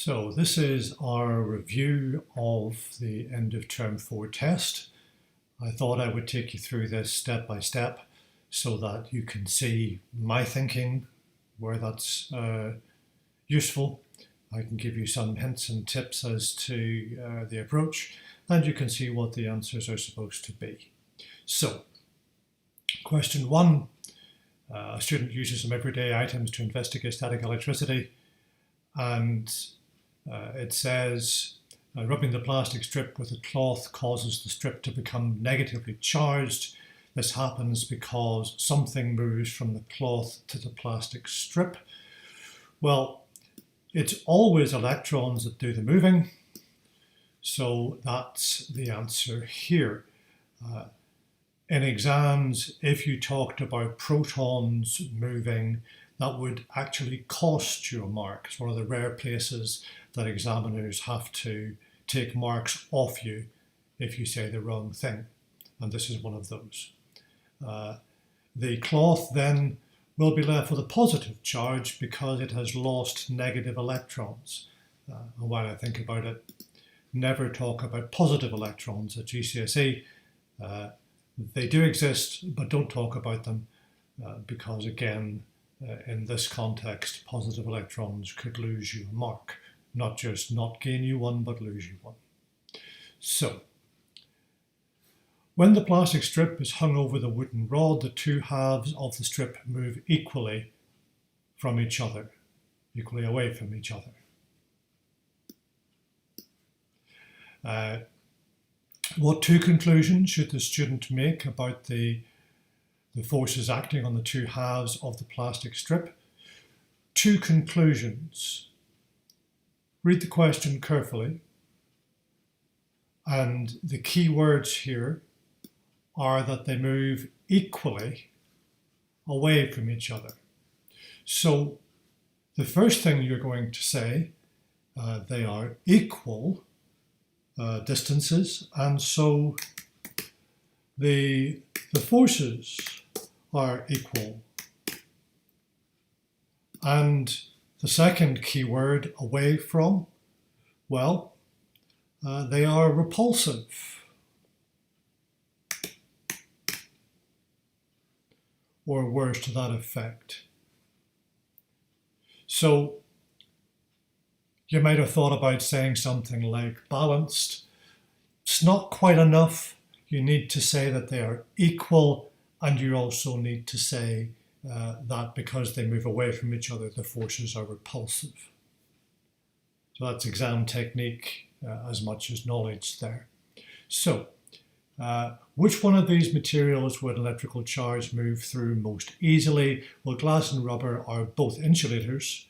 So this is our review of the end of term 4 test. I thought I would take you through this step by step so that you can see my thinking, where that's useful. I can give you some hints and tips as to the approach, and you can see what the answers are supposed to be. So, question 1, a student uses some everyday items to investigate static electricity, and it says, rubbing the plastic strip with a cloth causes the strip to become negatively charged. This happens because something moves from the cloth to the plastic strip. Well, it's always electrons that do the moving, so that's the answer here. In exams, if you talked about protons moving, that would actually cost you a mark. It's one of the rare places that examiners have to take marks off you if you say the wrong thing, and this is one of those. The cloth then will be left with a positive charge because it has lost negative electrons. And when I think about it, never talk about positive electrons at GCSE. They do exist, but don't talk about them because, again, in this context, positive electrons could lose you a mark. Not just not gain you one, but lose you one. So, when the plastic strip is hung over the wooden rod, the two halves of the strip move equally from each other, equally away from each other. What two conclusions should the student make about the forces acting on the two halves of the plastic strip? Two conclusions. Read the question carefully, and the key words here are that they move equally away from each other. So the first thing you're going to say, they are equal distances, and so the forces are equal. And the second key word, away from, well, they are repulsive, or words to that effect. So you might have thought about saying something like balanced. It's not quite enough. You need to say that they are equal, and you also need to say that because they move away from each other, the forces are repulsive. So that's exam technique as much as knowledge there. So, which one of these materials would an electrical charge move through most easily? Well, glass and rubber are both insulators.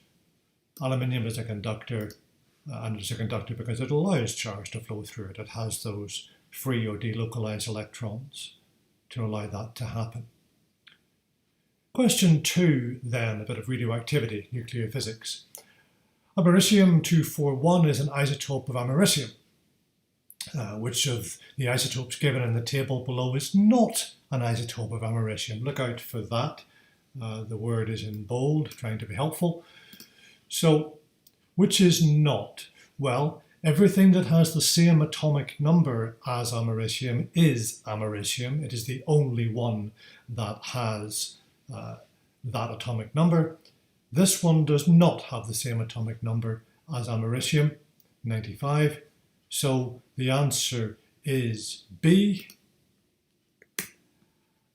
Aluminium is a conductor, and it's a conductor because it allows charge to flow through it. It has those free or delocalized electrons to allow that to happen. Question 2, then, a bit of radioactivity, nuclear physics. Americium-241 is an isotope of americium. Which of the isotopes given in the table below is not an isotope of americium? Look out for that. The word is in bold, trying to be helpful. So, which is not? Well, everything that has the same atomic number as americium is americium. It is the only one that has that atomic number. This one does not have the same atomic number as americium, 95. So the answer is B,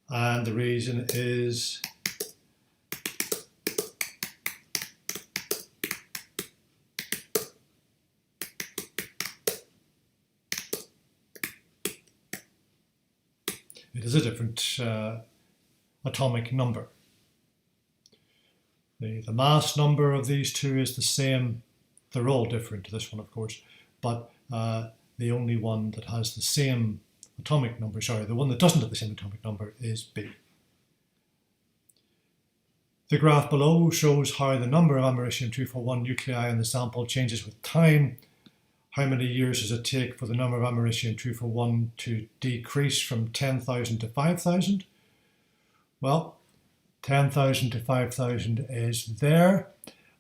and the reason is it is a different atomic number. The mass number of these two is the same. They're all different, this one of course, but the only one that has the same atomic number, the one that doesn't have the same atomic number is B. The graph below shows how the number of americium-241 nuclei in the sample changes with time. How many years does it take for the number of americium-241 to decrease from 10,000 to 5,000? Well, 10,000 to 5,000 is there.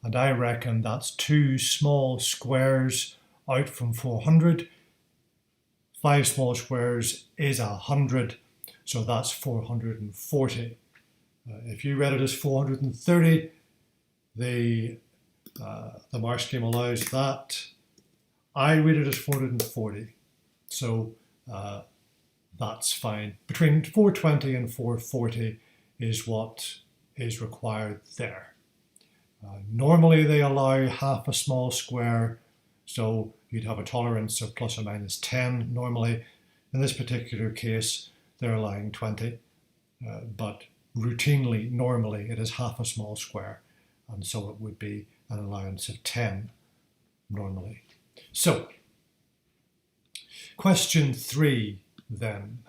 and I reckon that's 2 small squares out from 400. 5 small squares is 100, so that's 440. If you read it as 430, the mark scheme allows that. I read it as 440, so that's fine. Between 420 and 440 is what is required there. Normally they allow half a small square, so you'd have a tolerance of plus or minus 10 normally. In this particular case, they're allowing 20, but routinely, normally, it is half a small square, and so it would be an allowance of 10 normally. So, question 3 then.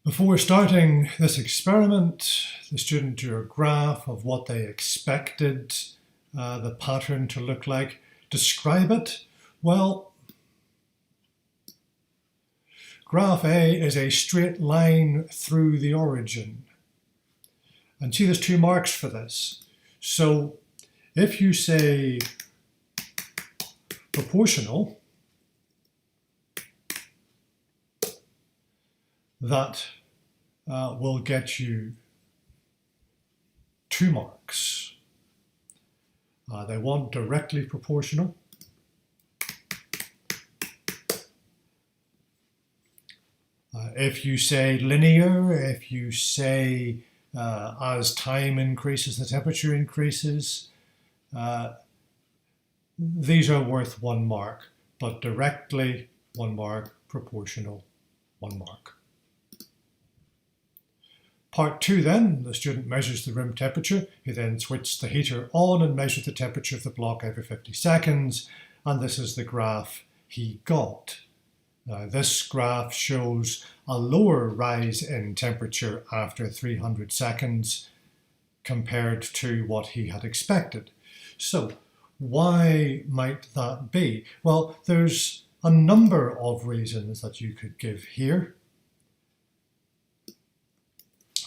Before starting this experiment, the student drew a graph of what they expected the pattern to look like. Describe it. Well, graph A is a straight line through the origin. And see, there's 2 marks for this. So if you say proportional, that will get you 2 marks. They want directly proportional. If you say linear, if you say as time increases, the temperature increases, these are worth 1 mark, but directly 1 mark, proportional 1 mark. Part 2 then, the student measures the room temperature. He then switches the heater on and measures the temperature of the block every 50 seconds, and this is the graph he got. Now, this graph shows a lower rise in temperature after 300 seconds compared to what he had expected. So, why might that be? Well, there's a number of reasons that you could give here.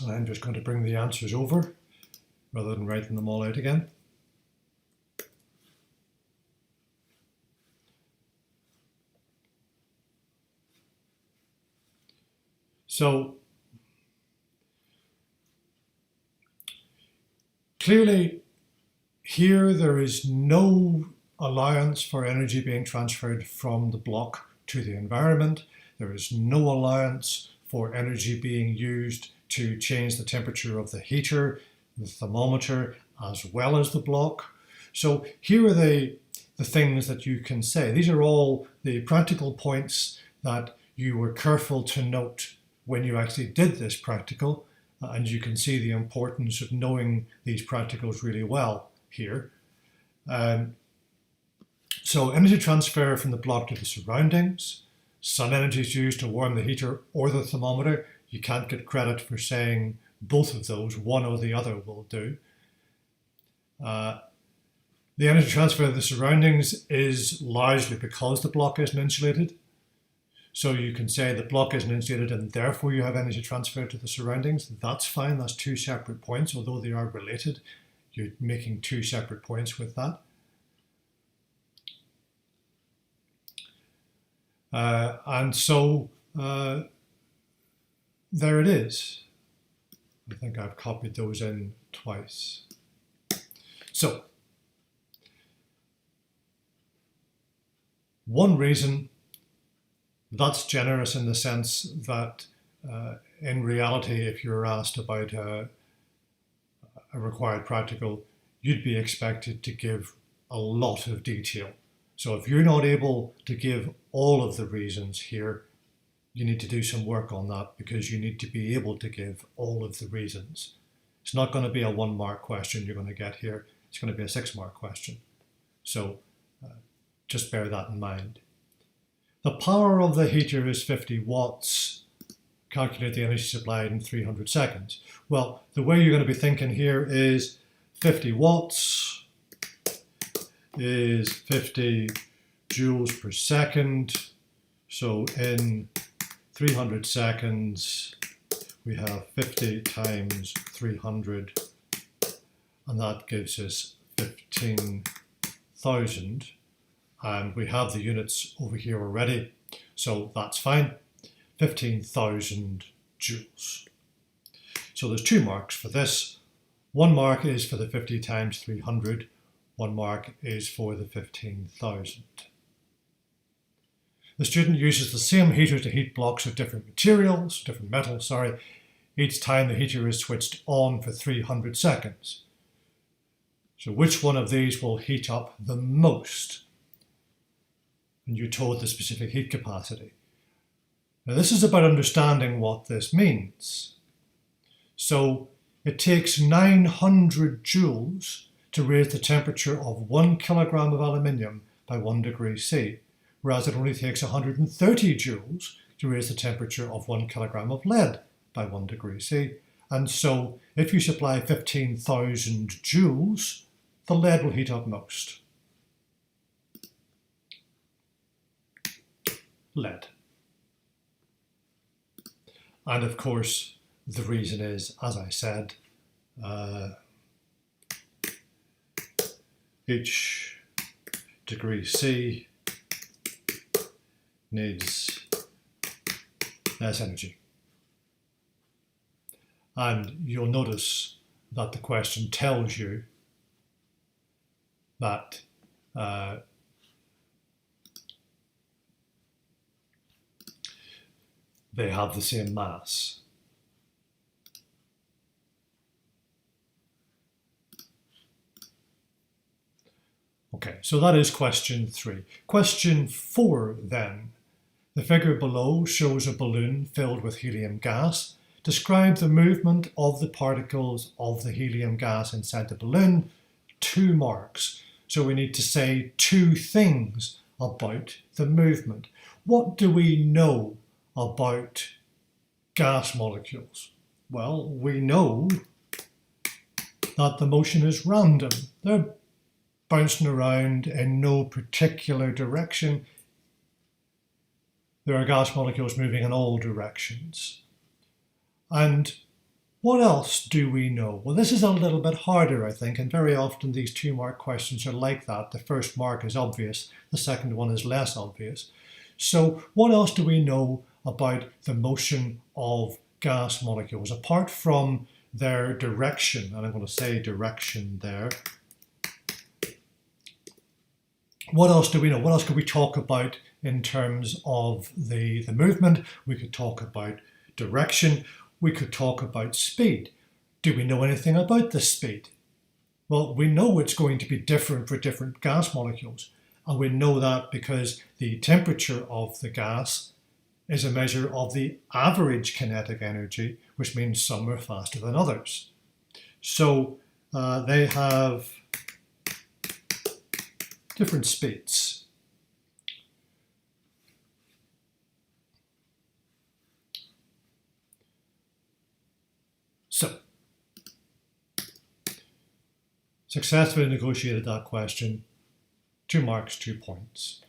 And I'm just going to bring the answers over rather than writing them all out again. So clearly here there is no allowance for energy being transferred from the block to the environment. There is no allowance for energy being used to change the temperature of the heater, the thermometer, as well as the block. So here are the things that you can say. These are all the practical points that you were careful to note when you actually did this practical, and you can see the importance of knowing these practicals really well here. So energy transfer from the block to the surroundings. Sun energy is used to warm the heater or the thermometer. You can't get credit for saying both of those, one or the other will do. The energy transfer to the surroundings is largely because the block isn't insulated. So you can say the block isn't insulated and therefore you have energy transfer to the surroundings. That's fine, that's 2 separate points, although they are related. You're making 2 separate points with that. And so there it is. I think I've copied those in twice. So, one reason that's generous in the sense that in reality, if you're asked about a required practical, you'd be expected to give a lot of detail. So if you're not able to give all of the reasons here, you need to do some work on that because you need to be able to give all of the reasons. It's not going to be a 1 mark question you're going to get here. It's going to be a 6 mark question. So just bear that in mind. The power of the heater is 50 watts. Calculate the energy supplied in 300 seconds. Well, the way you're going to be thinking here is 50 watts is 50 joules per second. So in 300 seconds, we have 50 times 300, and that gives us 15,000. And we have the units over here already, so that's fine. 15,000 joules. So there's 2 marks for this. 1 mark is for the 50 times 300. 1 mark is for the 15,000. The student uses the same heater to heat blocks of different metals, each time the heater is switched on for 300 seconds. So which one of these will heat up the most? And you're told the specific heat capacity. Now this is about understanding what this means. So it takes 900 joules to raise the temperature of 1 kilogram of aluminium by 1 degree C, whereas it only takes 130 joules to raise the temperature of 1 kilogram of lead by 1 degree C. And so if you supply 15,000 joules, the lead will heat up most. Lead. And of course, the reason is, as I said, each degree C needs less energy. And you'll notice that the question tells you that they have the same mass. Okay, so that is question 3. Question 4 then. The figure below shows a balloon filled with helium gas. Describe the movement of the particles of the helium gas inside the balloon. 2 marks. So we need to say 2 things about the movement. What do we know about gas molecules? Well, we know that the motion is random. They're bouncing around in no particular direction. There are gas molecules moving in all directions. And what else do we know? Well, this is a little bit harder, I think, and very often these 2-mark questions are like that. The first mark is obvious, the second one is less obvious. So what else do we know about the motion of gas molecules, apart from their direction? And I'm going to say direction there. What else do we know? What else could we talk about in terms of the movement? We could talk about direction. We could talk about speed. Do we know anything about the speed? Well, we know it's going to be different for different gas molecules. And we know that because the temperature of the gas is a measure of the average kinetic energy, which means some are faster than others. So they have different speeds. So, successfully negotiated that question. 2 marks, 2 points.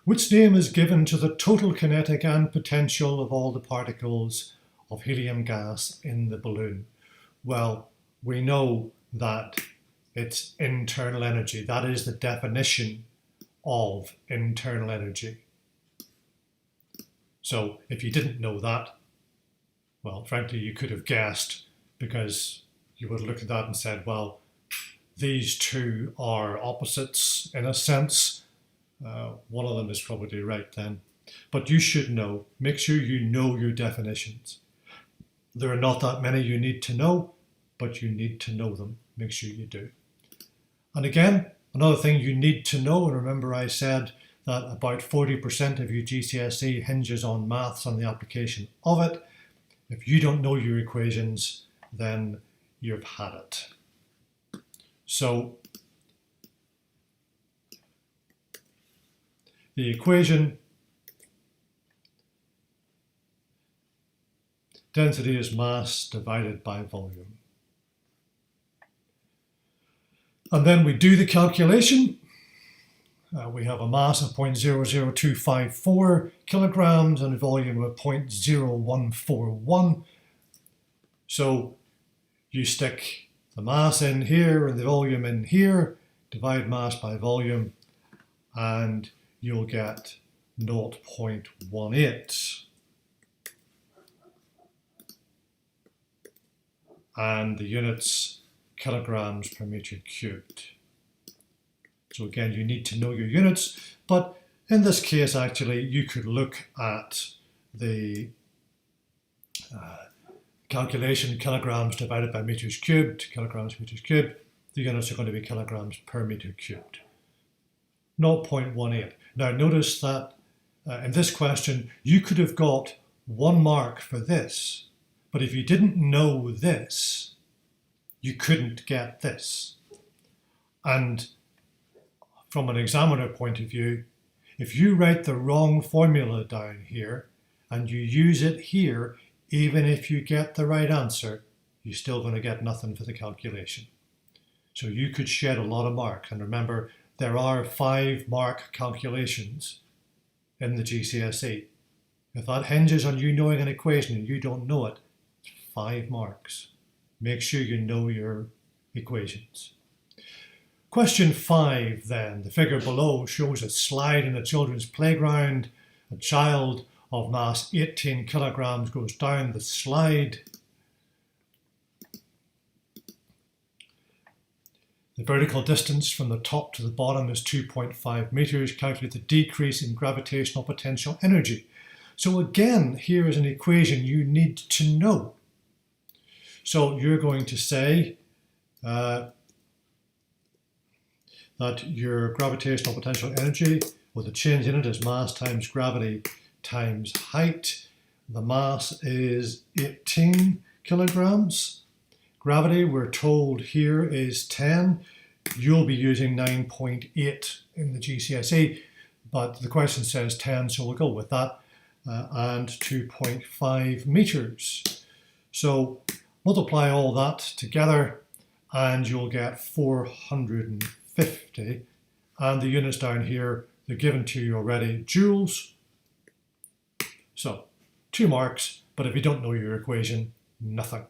Which name is given to the total kinetic and potential of all the particles of helium gas in the balloon? Well, we know that it's internal energy. That is the definition of internal energy. So if you didn't know that, well, frankly, you could have guessed, because you would have looked at that and said, well, these 2 are opposites in a sense. One of them is probably right then. But you should know. Make sure you know your definitions. There are not that many you need to know, but you need to know them. Make sure you do. And again, another thing you need to know, and remember I said that about 40% of your GCSE hinges on maths and the application of it. If you don't know your equations, then you've had it. So the equation, density is mass divided by volume. And then we do the calculation. We have a mass of 0.00254 kilograms and a volume of 0.0141. So you stick the mass in here and the volume in here, divide mass by volume, and you'll get 0.18. And the units kilograms per meter cubed. So again, you need to know your units, but in this case, actually, you could look at the calculation kilograms divided by meters cubed, kilograms meters cubed. The units are going to be kilograms per meter cubed. 0.18. Now notice that in this question, you could have got 1 mark for this. But if you didn't know this, you couldn't get this. And from an examiner point of view, if you write the wrong formula down here and you use it here, even if you get the right answer, you're still going to get nothing for the calculation. So you could shed a lot of marks. And remember, there are 5 mark calculations in the GCSE. If that hinges on you knowing an equation and you don't know it, 5 marks. Make sure you know your equations. Question 5 then. The figure below shows a slide in a children's playground. A child of mass 18 kilograms goes down the slide. The vertical distance from the top to the bottom is 2.5 meters. Calculate the decrease in gravitational potential energy. So again, here is an equation you need to know. So you're going to say that your gravitational potential energy, well, the change in it is mass times gravity times height. The mass is 18 kilograms. Gravity, we're told here, is 10. You'll be using 9.8 in the GCSE, but the question says 10, so we'll go with that. And 2.5 meters. So multiply all that together and you'll get 450. And the units down here, they're given to you already, joules. So 2 marks, but if you don't know your equation, nothing.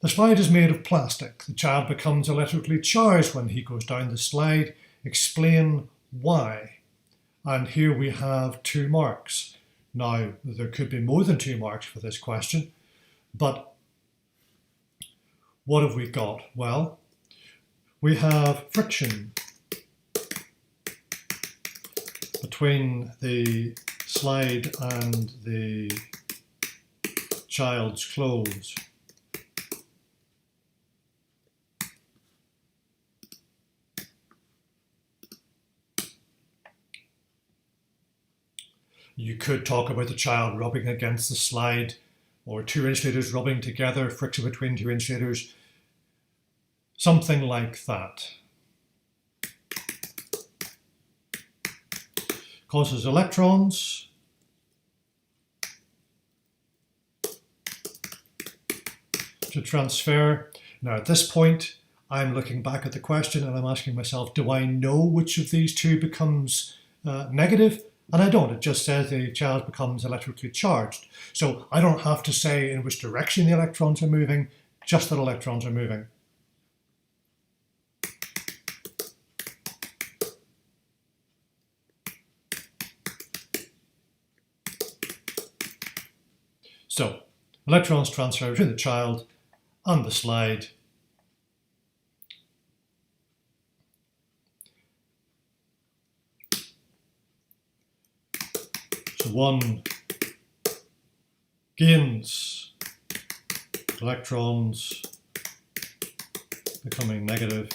The slide is made of plastic. The child becomes electrically charged when he goes down the slide. Explain why. And here we have 2 marks. Now, there could be more than 2 marks for this question, but what have we got? Well, we have friction between the slide and the child's clothes. You could talk about the child rubbing against the slide, or 2 insulators rubbing together, friction between 2 insulators, something like that. Causes electrons to transfer. Now at this point, I'm looking back at the question and I'm asking myself, do I know which of these 2 becomes negative? And I don't. It just says the child becomes electrically charged. So I don't have to say in which direction the electrons are moving, just that electrons are moving. So electrons transfer between the child and the slide. So 1 gains electrons becoming negative,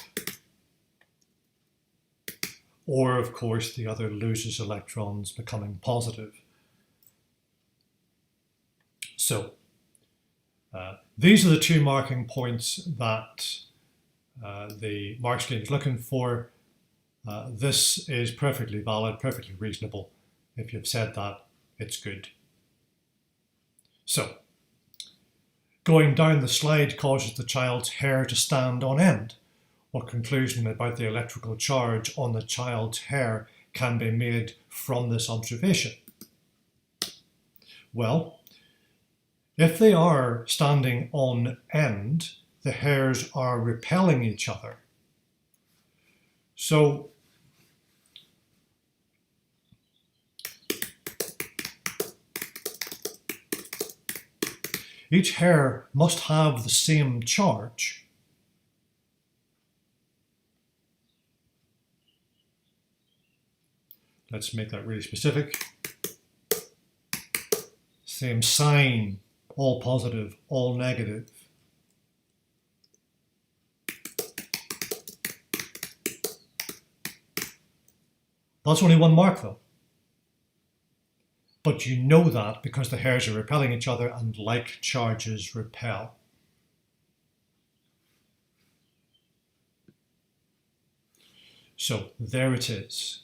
or of course the other loses electrons becoming positive. So these are the 2 marking points that the mark scheme is looking for. This is perfectly valid, perfectly reasonable. If you've said that, it's good. So, going down the slide causes the child's hair to stand on end. What conclusion about the electrical charge on the child's hair can be made from this observation? Well, If they are standing on end, the hairs are repelling each other. So each hair must have the same charge. Let's make that really specific. Same sign, all positive, all negative. That's only one mark though. But you know that because the hairs are repelling each other and like charges repel. So there it is.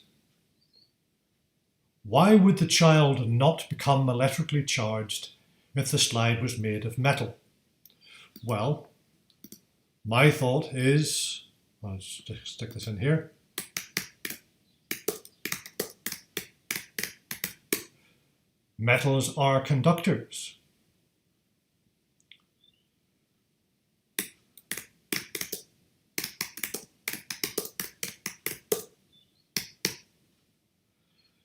Why would the child not become electrically charged if the slide was made of metal? Well, my thought is, I'll stick this in here. Metals are conductors.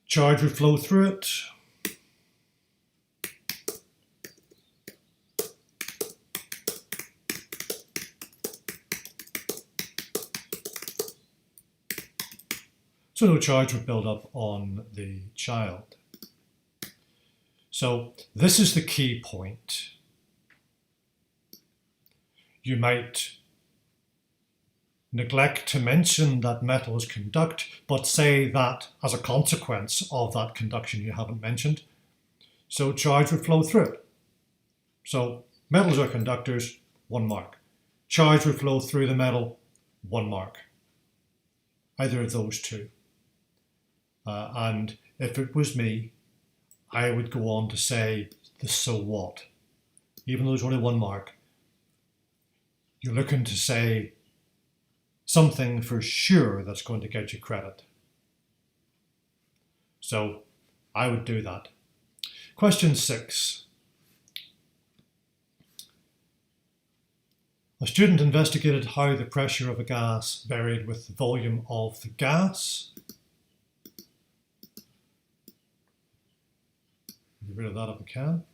Charge would flow through it. So no charge would build up on the child. So this is the key point. You might neglect to mention that metals conduct, but say that as a consequence of that conduction you haven't mentioned. So charge would flow through it. So metals are conductors, 1 mark. Charge would flow through the metal, 1 mark. Either of those two. And if it was me, I would go on to say the so what. Even though there's only 1 mark, you're looking to say something for sure that's going to get you credit. So I would do that. Question 6. A student investigated how the pressure of a gas varied with the volume of the gas. Get rid of that if I can.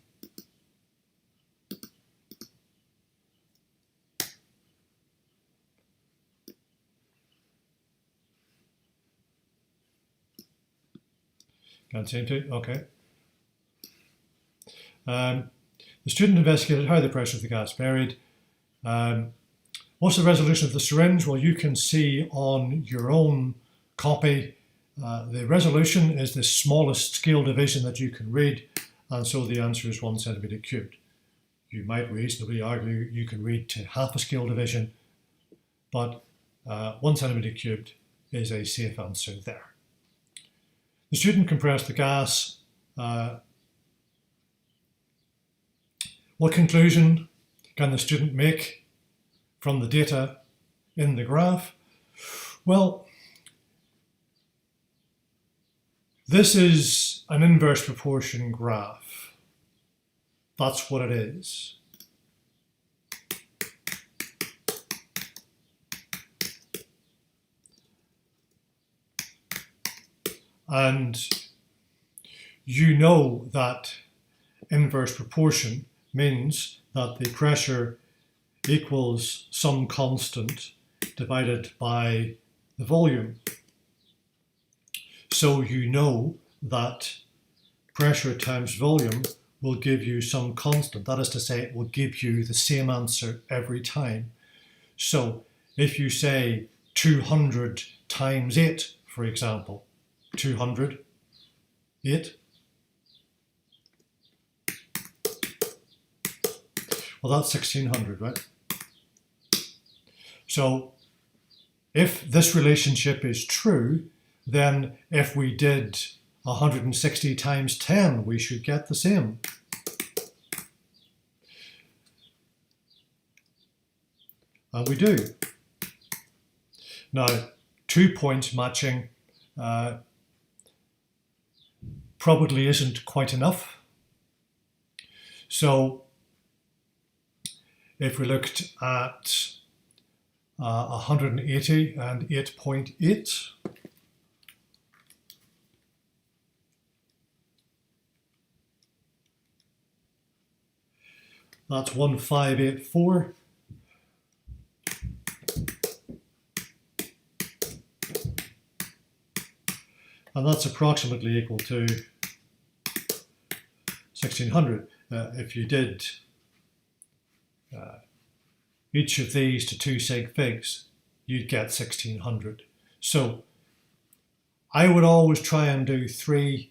Can't seem to, okay. The student investigated how the pressure of the gas varied. What's the resolution of the syringe? Well, you can see on your own copy, the resolution is the smallest scale division that you can read, and so the answer is 1 centimetre cubed. You might reasonably argue you can read to half a scale division, but 1 centimetre cubed is a safe answer there. The student compressed the gas. What conclusion can the student make from the data in the graph? Well, this is an inverse proportion graph. That's what it is. And you know that inverse proportion means that the pressure equals some constant divided by the volume. So you know that pressure times volume will give you some constant. That is to say, it will give you the same answer every time. So if you say 200 times 8, for example, 200, 8. Well, that's 1600, right? So if this relationship is true, then if we did 160 times 10, we should get the same. And we do. Now, 2 point matching probably isn't quite enough. So If we looked at 180 and 8.8, that's 1584. And that's approximately equal to 1600. If you did each of these to 2 sig figs, you'd get 1600. So I would always try and do 3.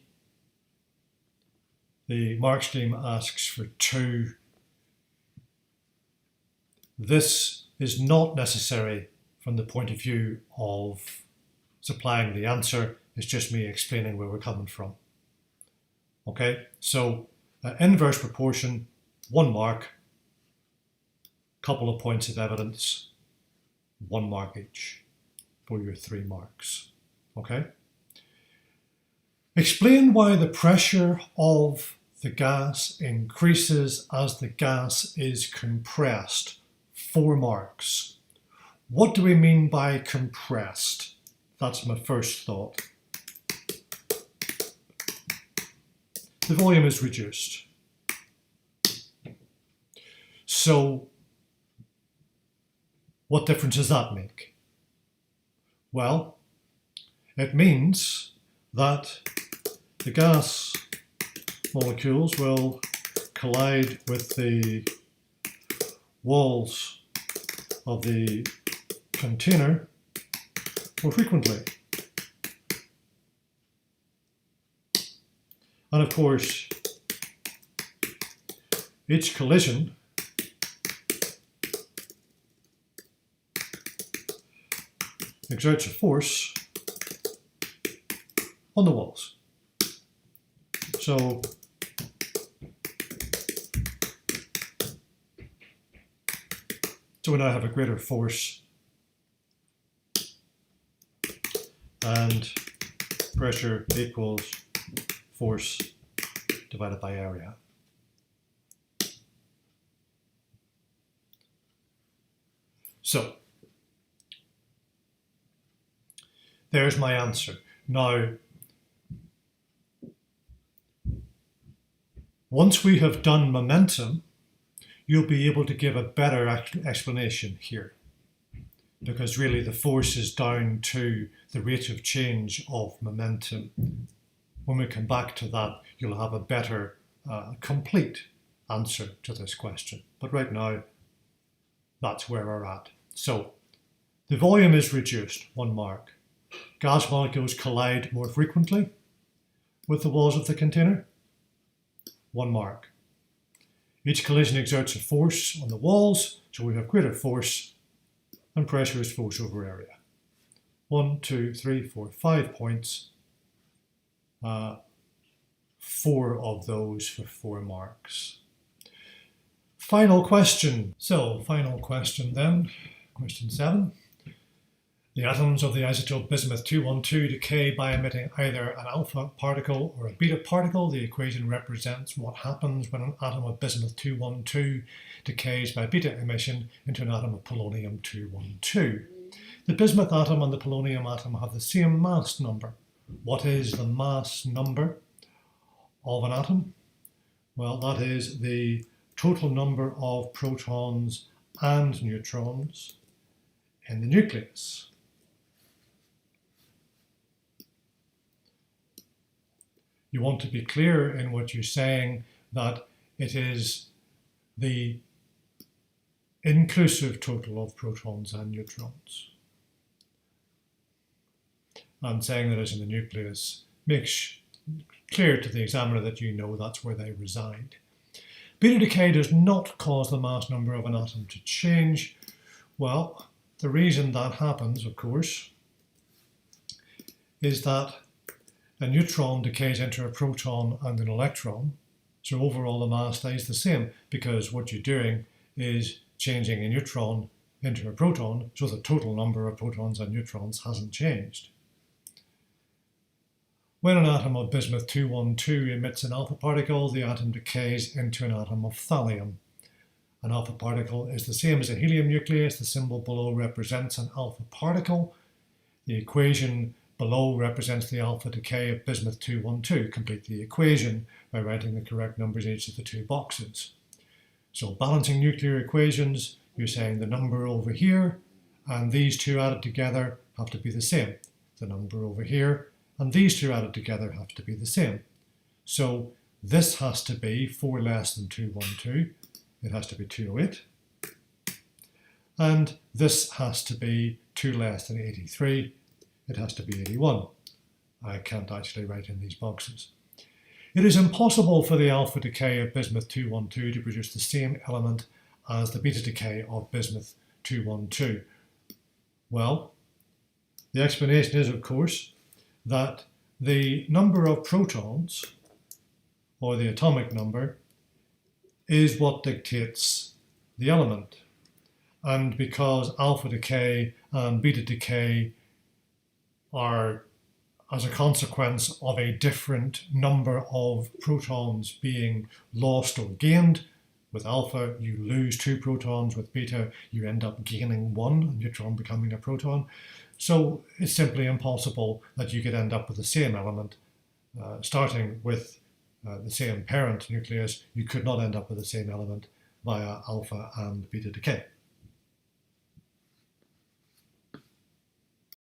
The mark scheme asks for 2. This is not necessary from the point of view of supplying the answer. It's just me explaining where we're coming from. Okay, so inverse proportion, 1 mark, couple of points of evidence, 1 mark each for your 3 marks. Okay? Explain why the pressure of the gas increases as the gas is compressed. 4 marks. What do we mean by compressed? That's my first thought. The volume is reduced. So, what difference does that make? Well, it means that the gas molecules will collide with the walls of the container more frequently. And of course, each collision exerts a force on the walls. So we now have a greater force, and pressure equals force divided by area. So there's my answer. Now, once we have done momentum, you'll be able to give a better explanation here, because really the force is down to the rate of change of momentum. When we come back to that, you'll have a better, complete answer to this question. But right now, that's where we're at. So, the volume is reduced, 1 mark. Gas molecules collide more frequently with the walls of the container, 1 mark. Each collision exerts a force on the walls, so we have greater force, and pressure is force over area. 1, 2, 3, 4, 5 points. 4 of those for 4 marks. Final question. So, final question then, question 7. The atoms of the isotope bismuth-212 decay by emitting either an alpha particle or a beta particle. The equation represents what happens when an atom of bismuth-212 decays by beta emission into an atom of polonium-212. The bismuth atom and the polonium atom have the same mass number. What is the mass number of an atom? Well, that is the total number of protons and neutrons in the nucleus. You want to be clear in what you're saying, that it is the inclusive total of protons and neutrons. And saying that it's in the nucleus makes clear to the examiner that you know that's where they reside. Beta decay does not cause the mass number of an atom to change. Well, the reason that happens, of course, is that a neutron decays into a proton and an electron, so overall the mass stays the same, because what you're doing is changing a neutron into a proton, so the total number of protons and neutrons hasn't changed. When an atom of bismuth-212 emits an alpha particle, the atom decays into an atom of thallium. An alpha particle is the same as a helium nucleus. The symbol below represents an alpha particle. The equation below represents the alpha decay of bismuth 212. Complete the equation by writing the correct numbers in each of the two boxes. So balancing nuclear equations, you're saying the number over here and these two added together have to be the same. The number over here and these two added together have to be the same. So this has to be 4 less than 212. It has to be 208. And this has to be 2 less than 83. It has to be 81. I can't actually write in these boxes. It is impossible for the alpha decay of bismuth 212 to produce the same element as the beta decay of bismuth 212. Well, the explanation is, of course, that the number of protons, or the atomic number, is what dictates the element. And because alpha decay and beta decay are as a consequence of a different number of protons being lost or gained. With alpha, you lose 2 protons. With beta, you end up gaining 1, a neutron becoming a proton. So it's simply impossible that you could end up with the same element. Starting with the same parent nucleus, you could not end up with the same element via alpha and beta decay.